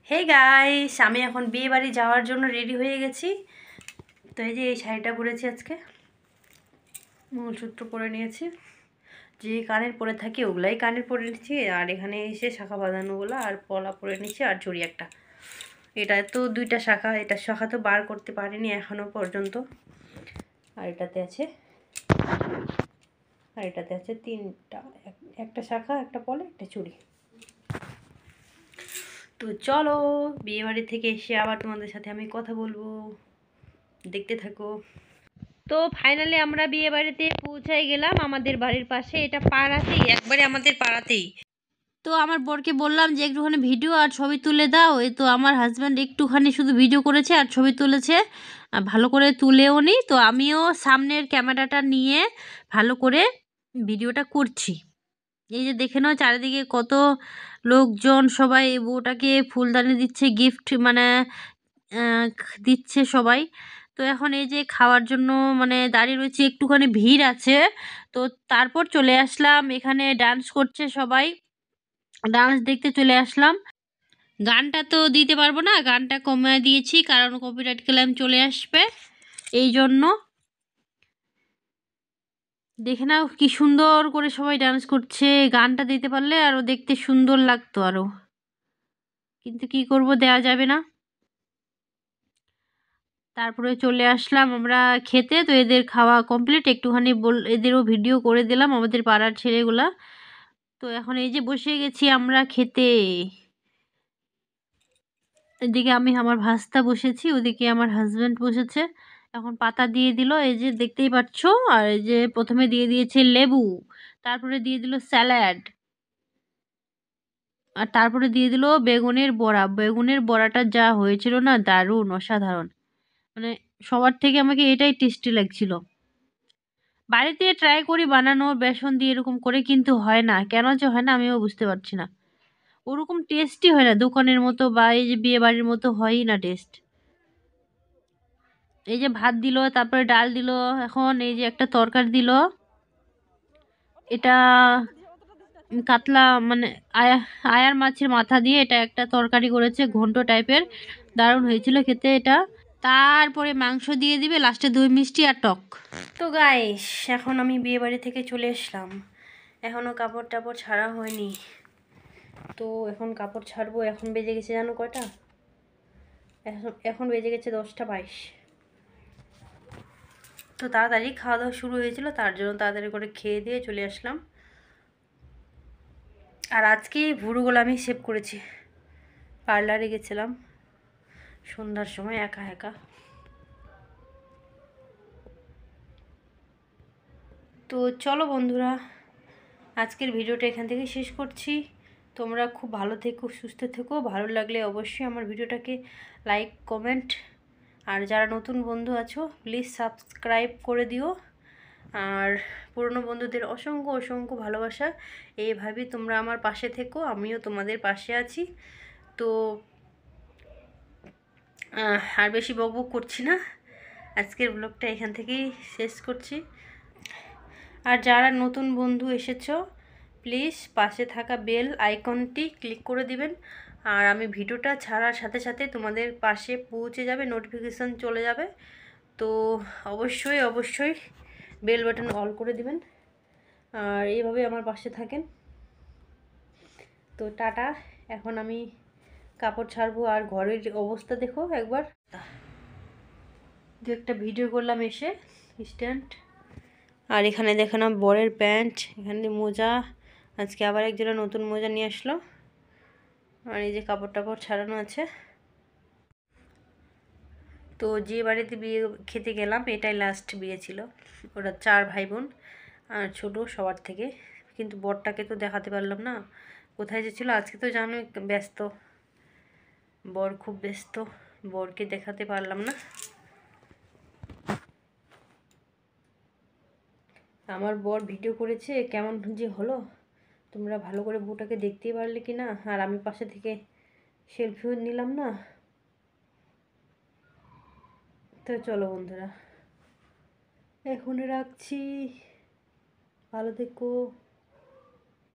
Hey guys, আমি এখন বিয়ে বাড়ি যাওয়ার জন্য রেডি হয়ে গেছি। তো এই যে এই শাড়িটা পরেছি আজকে, মঙ্গলসূত্র পরে নিয়েছি, যে কানের পরে থাকি ওগুলাই কানের পরে নিচ্ছি, আর এখানে এসে শাখা বাঁধানোগুলো আর পলা পরে নিচ্ছি, আর চুড়ি একটা। এটা তো দুইটা শাখা, এটা শাখা তো বার করতে পারিনি এখনো পর্যন্ত। আর এটাতে আছে তিনটা, একটা শাখা, একটা পলা, একটা চুড়ি। তো চলো, বিয়ে বাড়ি থেকে এসে আবার তোমাদের সাথে আমি কথা বলবো, দেখতে থাকো। তো ফাইনালি আমরা বিয়ে বাড়িতে পৌঁছাই গেলাম, আমাদের বাড়ির পাশে, এটা পাড়াতেই, একবারে আমাদের পাড়াতেই। তো আমার বরকে বললাম যে একটুখানি ভিডিও আর ছবি তুলে দাও। এই তো আমার হাজব্যান্ড একটুখানি শুধু ভিডিও করেছে আর ছবি তুলেছে, ভালো করে তুলেও নি। তো আমিও সামনের ক্যামেরাটা নিয়ে ভালো করে ভিডিওটা করছি। এই যে দেখে নাও চারিদিকে কত লোকজন, সবাই বউটাকে ফুলদানি দিচ্ছে, গিফট মানে দিচ্ছে সবাই। তো এখন এই যে খাওয়ার জন্য মানে দাঁড়িয়ে রয়েছে, একটুখানি ভিড় আছে। তো তারপর চলে আসলাম, এখানে ডান্স করছে সবাই, ডান্স দেখতে চলে আসলাম। গানটা তো দিতে পারবো না, গানটা কমিয়ে দিয়েছি কারণ কপিরাইট ক্লেম চলে আসবে, এই জন্য। দেখে নাও কি সুন্দর করে সবাই ডান্স করছে, গানটা দিতে পারলে আরও দেখতে সুন্দর লাগতো আরও, কিন্তু কি করব, দেওয়া যাবে না। তারপরে চলে আসলাম আমরা খেতে। তো এদের খাওয়া কমপ্লিট, একটুখানি এদেরও ভিডিও করে দিলাম, আমাদের পাড়ার ছেলেগুলা। তো এখন এই যে বসে গেছি আমরা খেতে। এদিকে আমি আমার ভাস্তা বসেছি, ওদিকে আমার হাজব্যান্ড বসেছে। এখন পাতা দিয়ে দিল, এই যে দেখতেই পাচ্ছ। আর এই যে প্রথমে দিয়ে দিয়েছে লেবু, তারপরে দিয়ে দিল স্যালাড, আর তারপরে দিয়ে দিল বেগুনের বড়া। বেগুনের বড়াটা যা হয়েছিল না, দারুণ, অসাধারণ। মানে সবার থেকে আমাকে এটাই টেস্টি লাগছিল। বাড়িতে ট্রাই করি বানানো বেসন দিয়ে এরকম করে, কিন্তু হয় না, কেন যে হয় না আমিও বুঝতে পারছি না। ওরকম টেস্টি হয় না দোকানের মতো, বা এই যে বিয়ে বাড়ির মতো হয়ই না টেস্ট। এই যে ভাত দিল, তারপরে ডাল দিল, এখন এই যে একটা তরকারি দিল। এটা কাতলা মানে আয়ার মাছের মাথা দিয়ে এটা একটা তরকারি করেছে, ঘন্ট টাইপের, দারুণ হয়েছিল খেতে এটা। তারপরে মাংস দিয়ে দিবে লাস্টে, দই মিষ্টি আর টক। তো গাইস, এখন আমি বিয়ে বাড়ি থেকে চলে আসলাম, এখনও কাপড় টাপড় ছাড়া হয়নি। তো এখন কাপড় ছাড়বো। এখন বেজে গেছে জানো কয়টা? এখন বেজে গেছে 10টা 22। তো তাড়াতাড়ি খাওয়া দাওয়া শুরু হয়েছিল, তার জন্য তাড়াতাড়ি করে খেয়ে দিয়ে চলে আসলাম। আর আজকে ভুরুগুলো আমি সেভ করেছি, পার্লারে গেছিলাম সন্ধ্যার সময় একা একা। তো চলো বন্ধুরা, আজকের ভিডিওটা এখান থেকে শেষ করছি। তোমরা খুব ভালো থেকো, সুস্থ থেকো। ভালো লাগলে অবশ্যই আমার ভিডিওটাকে লাইক, কমেন্ট, আর যারা নতুন বন্ধু আছো প্লিজ সাবস্ক্রাইব করে দিও। আর পুরনো বন্ধুদের অসংখ্য অসংখ্য ভালোবাসা। এইভাবেই তোমরা আমার পাশে থেকো, আমিও তোমাদের পাশে আছি। তো আর বেশি বকবক করছি না, আজকের ব্লগটা এখান থেকেই শেষ করছি। আর যারা নতুন বন্ধু এসেছো প্লিজ পাশে থাকা বেল আইকনটি ক্লিক করে দিবেন, আর আমি ভিডিওটা ছাড়ার সাথে সাথে তোমাদের পাশে পৌঁছে যাবে, নোটিফিকেশান চলে যাবে। তো অবশ্যই অবশ্যই বেল বাটন অল করে দিবেন, আর এইভাবে আমার পাশে থাকেন। তো টাটা, এখন আমি কাপড় ছাড়বো। আর ঘরের অবস্থা দেখো একবার, দু একটা ভিডিও করলাম এসে স্ট্যান্ড। আর এখানে দেখো না বরের প্যান্ট, এখানে মোজা, আজকে আবার একজোড়া নতুন মোজা নিয়ে আসলো। আর এই যে কাপড় টাপড় ছাড়ানো আছে। তো যে বাড়িতে বিয়ে খেতে গেলাম এটাই লাস্ট বিয়ে ছিল, ওরা 4 ভাই বোন আর ছোটো সবার থেকে, কিন্তু বরটাকে তো দেখাতে পারলাম না, কোথায় যে ছিল। আজকে তো জানো ব্যস্ত, বর খুব ব্যস্ত, বরকে দেখাতে পারলাম না। আমার বর ভিডিও করেছে, কেমন যে হলো, তোমরা ভালো করে বউটাকে দেখতেই পারলে কি না। আর আমি পাশে থেকে সেলফিও নিলাম না। তো চলো বন্ধুরা, এখন রাখছি, ভালো থেকো।